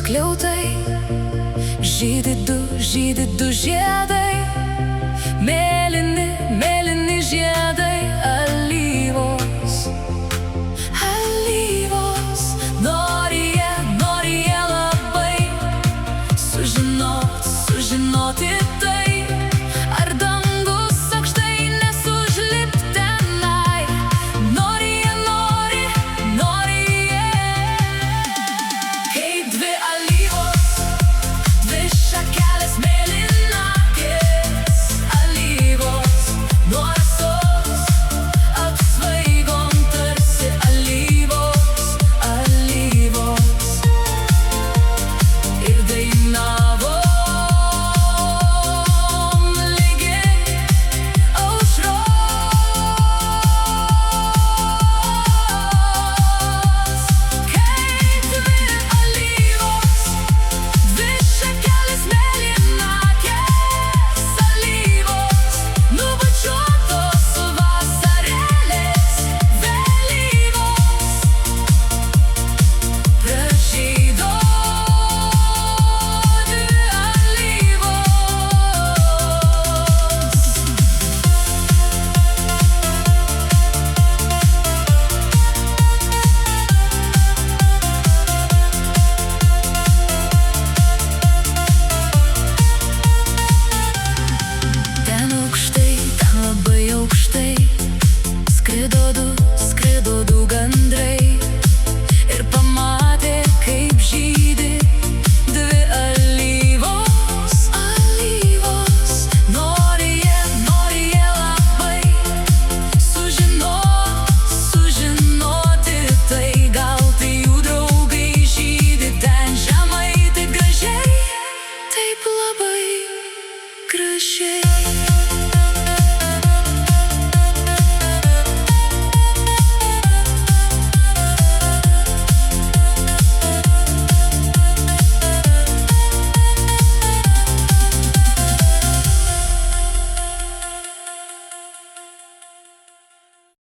skliautai, žydi du žiedai, mėlyni, mėlyni žiedai, alyvos, alyvos. Nori jie labai sužinoti tai, ar dangus aukštai nesužlipt tenai. Nori jie, kaip dvi alyvos, dvi šakelės mėlynakės alyvos. Nuo rasos apsvaigom tarsi alyvos, alyvos. Ir dainavom ligi aušros. Kaip dvi alyvos, dvi šakelės mėlynakės alyvos, nubučiuotos vasarėlės vėlyvos. Pražydo dvi alyvos. Ten aukštai, ten labai aukštai, skrido du gandrai ir pamatė, kaip žydi dvi alyvos, alyvos. Nori jie labai sužinoti tai, gal tai jų draugai žydi ten žemai, taip gražiai, taip labai gražiai.